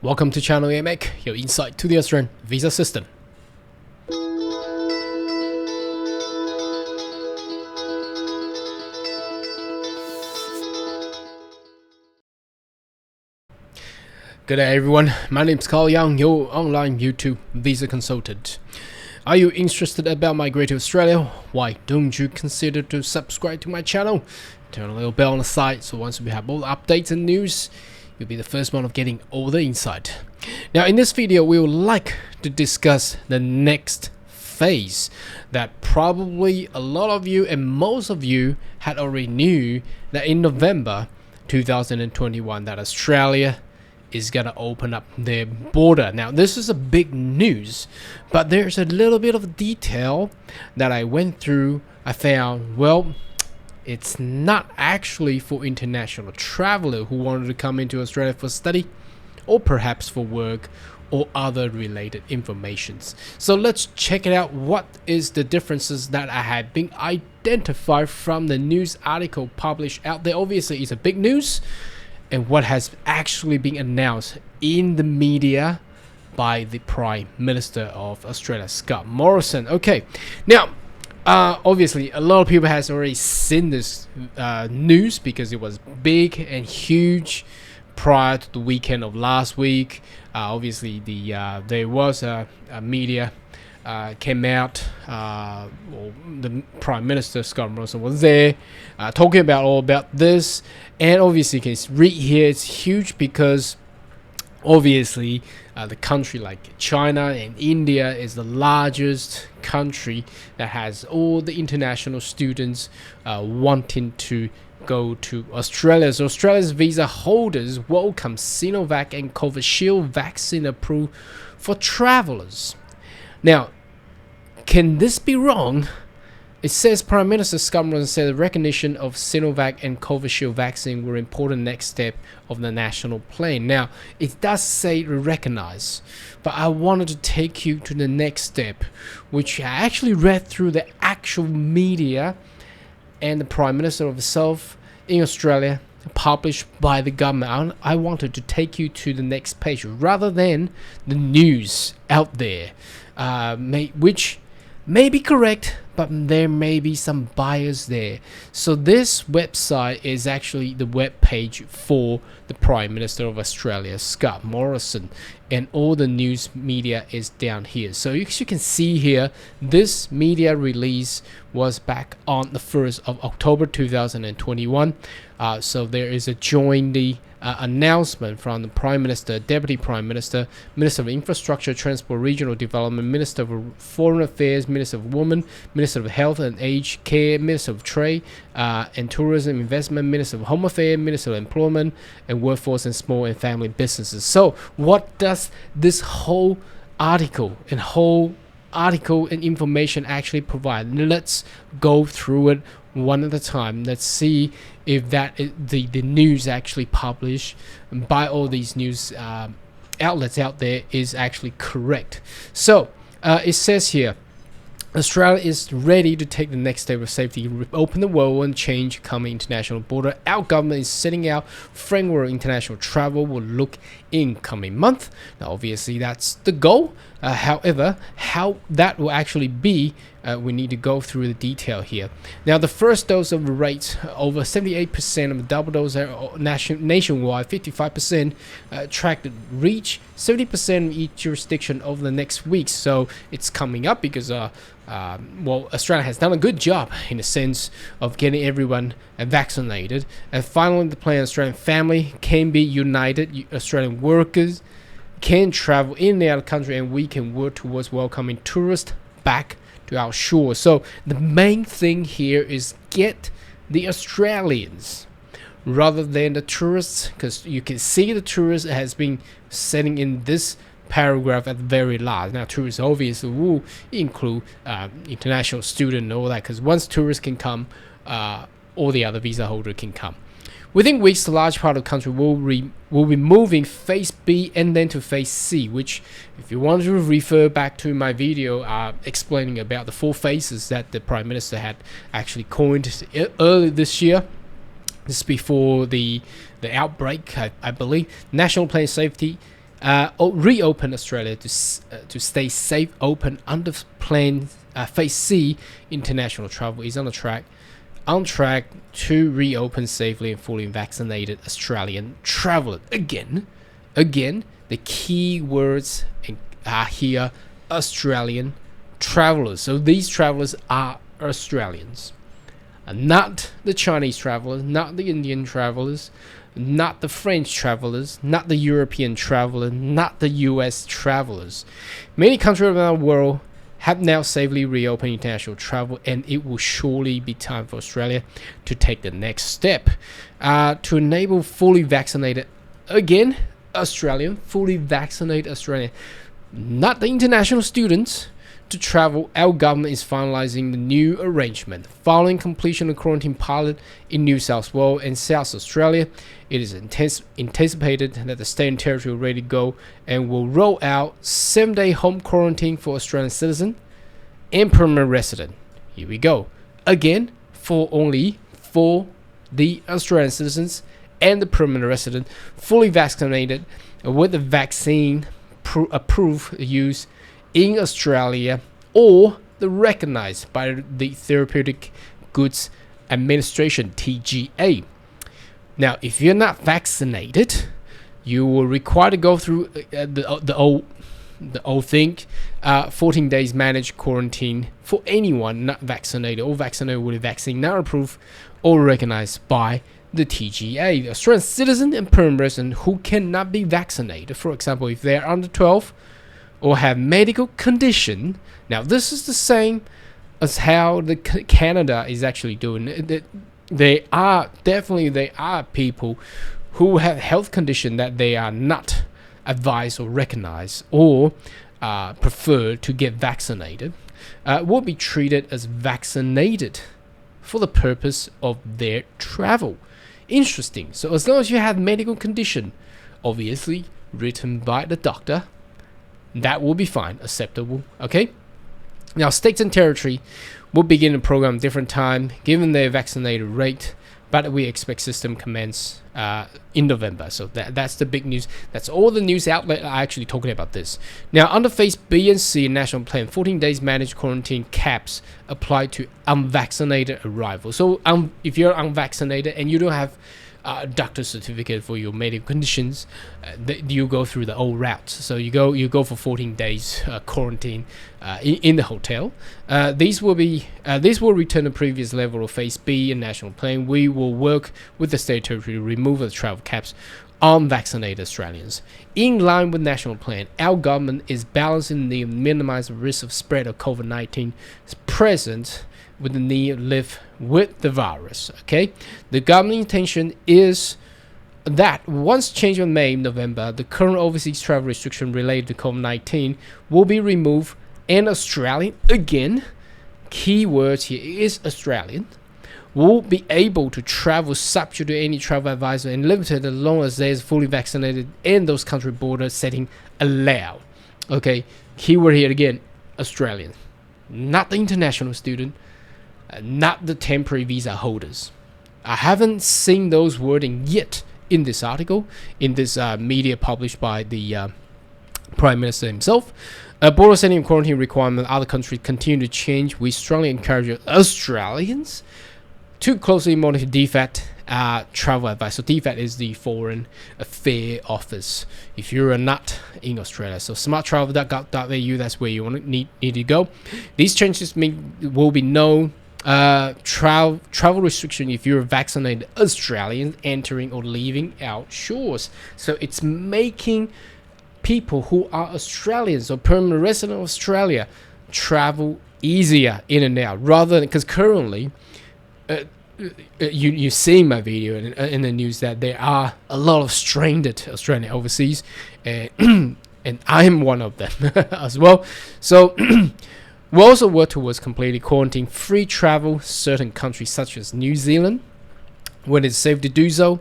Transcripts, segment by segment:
Welcome to channel AMEC, your insight to the Australian visa system. Good day everyone, my name is Carl Young, your online YouTube visa consultant. Are you interested about migrating to Australia? Why don't you consider to subscribe to my channel? Turn a little bell on the side so once we have all the updates and news, you'll be the first one of getting all the insight. Now in this video we would like to discuss the next phase that probably a lot of you and most of you had already knew that in November 2021 that Australia is gonna open up their border. Now this is a big news, but there's a little bit of detail that I went through. I found, well, it's not actually for international traveler who wanted to come into Australia for study or perhaps for work or other related informations. So let's check it out. What is the differences that I had been identified from the news article published out there? Obviously it's a big news, and what has actually been announced in the media by the Prime Minister of Australia, Scott Morrison. Okay, now obviously a lot of people has already seen this news because it was big and huge prior to the weekend of last week. Obviously there was a media came out, the Prime Minister Scott Morrison was there talking about all about this, and obviously you can read here it's huge because obviously the country like China and India is the largest country that has all the international students wanting to go to Australia. So Australia's visa holders welcome Sinovac and Covishield vaccine approved for travelers. Now, can this be wrong? It says Prime Minister Scott Morrison said the recognition of Sinovac and Covishield vaccine were important next step of the national plan. Now, it does say recognize, but I wanted to take you to the next step, which I actually read through the actual media and the Prime Minister himself in Australia published by the government. I wanted to take you to the next page rather than the news out there, which may be correct, but there may be some bias there. So this website is actually the web page for the Prime Minister of Australia, Scott Morrison, and all the news media is down here. So as you can see here, this media release was back on the 1st of October 2021. So there is a joint announcement from the Prime Minister, Deputy Prime Minister, Minister of Infrastructure, Transport, Regional Development, Minister of Foreign Affairs, Minister of Women, Minister of Health and Aged Care, Minister of Trade and Tourism Investment, Minister of Home Affairs, Minister of Employment and Workforce and Small and Family Businesses. So what does this whole article and information actually provide? Let's go through it one at a time. Let's see if that is the news actually published by all these news outlets out there is actually correct. So it says here, Australia is ready to take the next step of safety, open the world and change coming international border. Our government is setting out framework international travel will look in coming month. Now obviously that's the goal. However, how that will actually be, we need to go through the detail here. Now the first dose of the rates, over 78% of the double dose are nationwide, 55% tracked reach, 70% of each jurisdiction over the next week. So it's coming up because well, Australia has done a good job in the sense of getting everyone vaccinated. And finally, the plan Australian family can be united. Australian workers can travel in and out of the country, and we can work towards welcoming tourists back to our shore. So the main thing here is get the Australians rather than the tourists, because you can see the tourists has been setting in this paragraph at the very last. Now tourists obviously will include international student and all that, because once tourists can come, all the other visa holder can come. Within weeks, a large part of the country will be moving phase B and then to phase C, which if you want to refer back to my video explaining about the 4 phases that the Prime Minister had actually coined early this year. This is before the outbreak, I believe. National Plan Safety or reopen Australia to stay safe open under plan. Phase C international travel is on track to reopen safely and fully vaccinated Australian travelers. Again, the key words are here: Australian travelers. So these travelers are Australians, not the Chinese travelers, not the Indian travelers, not the French travelers, not the European travelers, not the US travelers. Many countries around the world have now safely reopened international travel, and it will surely be time for Australia to take the next step to enable fully vaccinated, again, fully vaccinated Australian, not the international students, to travel. Our government is finalising the new arrangement. Following completion of quarantine pilot in New South Wales and South Australia, it is anticipated that the state and territory will ready to go and will roll out 7-day home quarantine for Australian citizen and permanent resident. Here we go. Again, for the Australian citizens and the permanent resident fully vaccinated with the vaccine approved use in Australia or the recognized by the Therapeutic Goods Administration, TGA. Now, if you're not vaccinated, you will require to go through the old thing, 14 days managed quarantine for anyone not vaccinated or vaccinated with a vaccine not approved or recognized by the TGA. The Australian citizen and permanent resident who cannot be vaccinated, for example, if they're under 12 or have medical condition. Now, this is the same as how the Canada is actually doing. There are people who have health condition that they are not advised or recognized or prefer to get vaccinated, will be treated as vaccinated for the purpose of their travel. Interesting. So as long as you have medical condition, obviously written by the doctor, that will be fine, acceptable. Okay. Now, states and territory will begin the program different time given their vaccinated rate, but we expect system commence in November. So that's the big news. That's all the news outlets are actually talking about this. Now, under phase B and C national plan, 14 days managed quarantine caps apply to unvaccinated arrivals. So if you're unvaccinated and you don't have doctor certificate for your medical conditions, you go through the old route. So you go for 14 days quarantine in the hotel. These will return to previous level of phase B and national plan. We will work with the state territory to remove the travel caps on vaccinated Australians. In line with national plan, our government is balancing the minimize risk of spread of COVID-19 present with the need to live with the virus. Okay, the government intention is that once change was made in November, the current overseas travel restriction related to COVID-19 will be removed, and Australian, again, key words here is Australian, will be able to travel subject to any travel advisor and limited as long as they is fully vaccinated and those country border setting allow. Okay, keyword here again, Australian, not the international student, not the temporary visa holders. I haven't seen those wording yet in this article, in this media published by the Prime Minister himself. Border setting and quarantine requirement, other countries continue to change. We strongly encourage Australians to closely monitor DFAT travel advice. So DFAT is the Foreign Affairs Office if you're not in Australia. So smarttravel.gov.au, that's where you need to go. These changes will be no travel restriction if you're vaccinated Australian entering or leaving our shores. So it's making people who are Australians or permanent resident of Australia travel easier in and out, rather than, because currently you see my video in the news that there are a lot of stranded Australian overseas, and I'm one of them as well. So we also work towards completely quarantine-free travel certain countries such as New Zealand when it's safe to do so.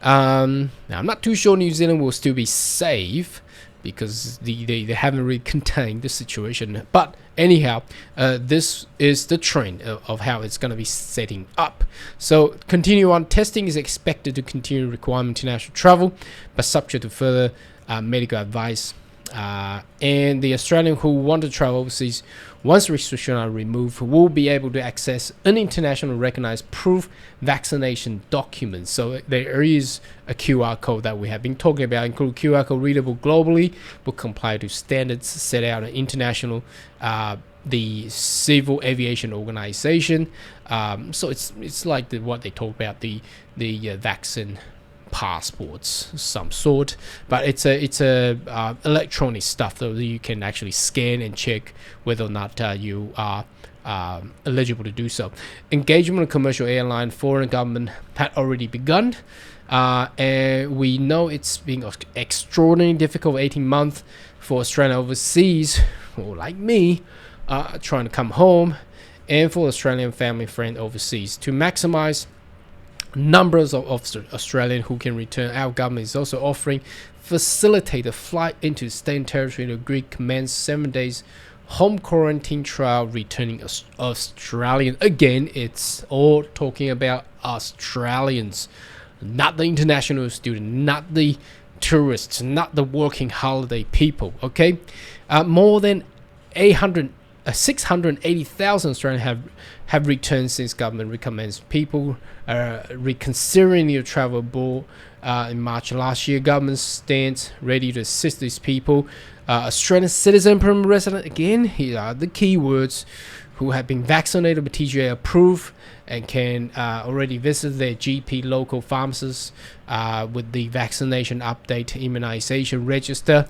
Now, I'm not too sure New Zealand will still be safe because they haven't really contained the situation. But anyhow, this is the trend of how it's going to be setting up. So continue on. Testing is expected to continue requirement international travel, but subject to further medical advice. And the Australian who want to travel overseas, once restrictions are removed, will be able to access an international recognized proof vaccination document. So there is a QR code that we have been talking about, include QR code readable globally, will comply to standards set out in international the Civil Aviation Organization. So it's like what they talk about, the vaccine passports, some sort, but it's a electronic stuff, though, that you can actually scan and check whether or not you are eligible to do so. Engagement with commercial airline, foreign government had already begun, and we know it's been extraordinarily difficult 18 months for Australian overseas, or like me, trying to come home, and for Australian family friend overseas. To maximize numbers of Australians who can return, our government is also offering facilitate a flight into state territory to Greek commence 7 days home quarantine trial returning Australian. Again, it's all talking about Australians, not the international student, not the tourists, not the working holiday people. Okay, more than 680,000 Australians have returned since government recommends people reconsidering their travel ban in March last year. Government stands ready to assist these people. Australian citizen, permanent resident, again, here are the keywords, who have been vaccinated with TGA approved and can already visit their GP local pharmacists with the vaccination update immunization register.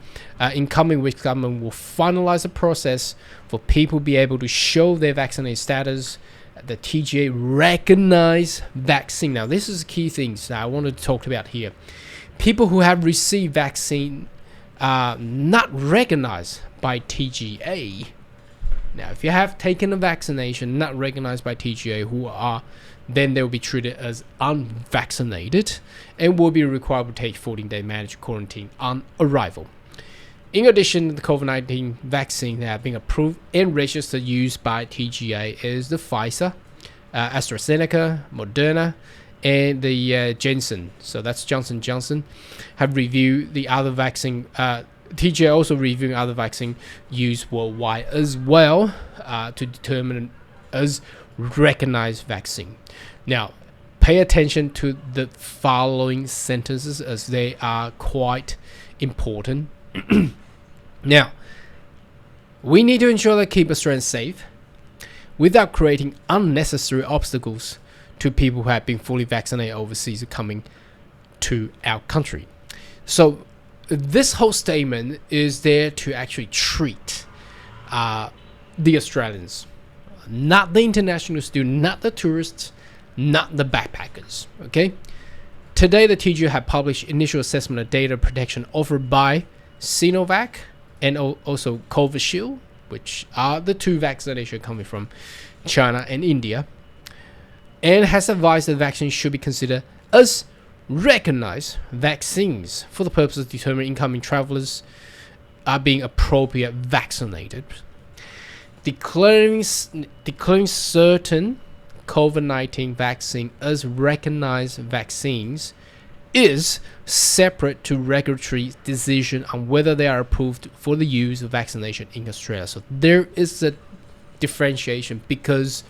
In coming weeks, government will finalize the process for people to be able to show their vaccinated status. The TGA recognize vaccine. Now, this is key things that I wanted to talk about here. People who have received vaccine not recognized by TGA. Now, if you have taken a vaccination not recognized by TGA, then they will be treated as unvaccinated and will be required to take 14-day managed quarantine on arrival. In addition, the COVID-19 vaccine that have been approved and registered use by TGA is the Pfizer, AstraZeneca, Moderna, and the Janssen. So that's Johnson & Johnson. Have reviewed the other vaccine. TGA also reviewing other vaccine use worldwide as well to determine as recognized vaccine. Now, pay attention to the following sentences as they are quite important. Now, we need to ensure that keep Australians safe without creating unnecessary obstacles to people who have been fully vaccinated overseas coming to our country. So this whole statement is there to actually treat the Australians, not the international student, not the tourists, not the backpackers. Okay. Today, the TGA have published initial assessment of data protection offered by Sinovac and also Covishield, which are the two vaccinations coming from China and India, and has advised that vaccines should be considered as recognized vaccines for the purpose of determining incoming travelers are being appropriate vaccinated. Declaring certain COVID-19 vaccine as recognized vaccines is separate to regulatory decision on whether they are approved for the use of vaccination in Australia. So there is a differentiation because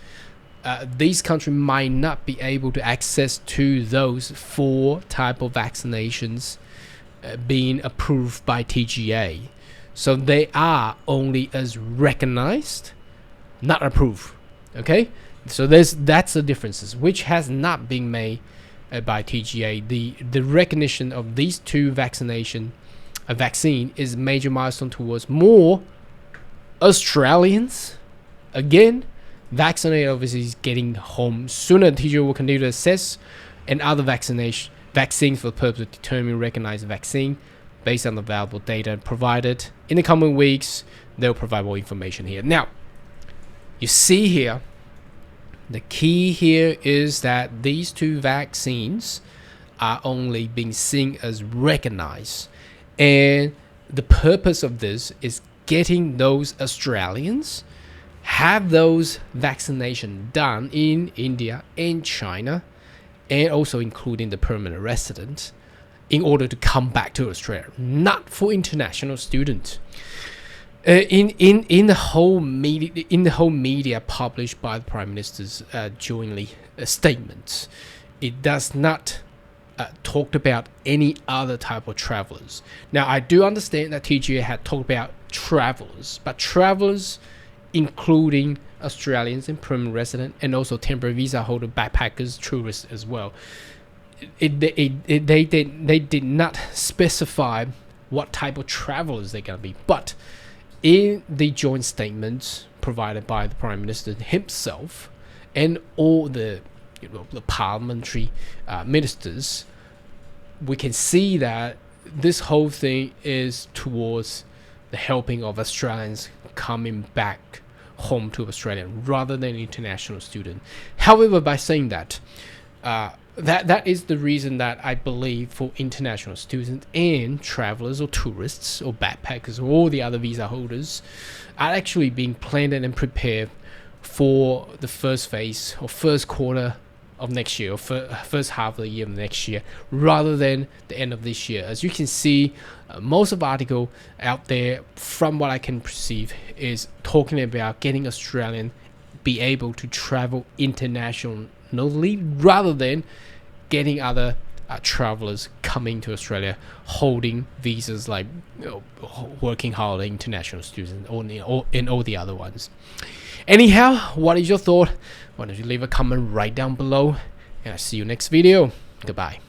these countries might not be able to access to those 4 type of vaccinations being approved by TGA. So they are only as recognized, not approved. Okay, so that's the differences which has not been made by TGA. The recognition of these 2 vaccine is a major milestone towards more Australians again vaccinated overseas getting home sooner. TGA will continue to assess and other vaccines for the purpose of determining recognized vaccine based on the available data provided. In the coming weeks, they'll provide more information here. Now, you see here, the key here is that these 2 vaccines are only being seen as recognized. And the purpose of this is getting those Australians have those vaccination done in India and China, and also including the permanent residents, in order to come back to Australia, not for international students. In the whole media published by the Prime Minister's jointly statements, it does not talked about any other type of travelers. Now, I do understand that TGA had talked about travelers, but travelers including Australians and permanent resident, and also temporary visa holder, backpackers, tourists as well. They did not specify what type of travelers they're going to be, but in the joint statements provided by the Prime Minister himself and all the parliamentary ministers, we can see that this whole thing is towards the helping of Australians coming back home to Australia rather than international students. However, by saying that, that is the reason that I believe for international students and travelers or tourists or backpackers or all the other visa holders are actually being planned and prepared for the first phase or first quarter of next year, or first half of the year of next year, rather than the end of this year. As you can see, most of the article out there, from what I can perceive, is talking about getting Australian be able to travel internationally rather than getting other travelers coming to Australia holding visas like working holiday, international students, and all the other ones. Anyhow, what is your thought? Why don't you leave a comment right down below, and I'll see you next video. Goodbye.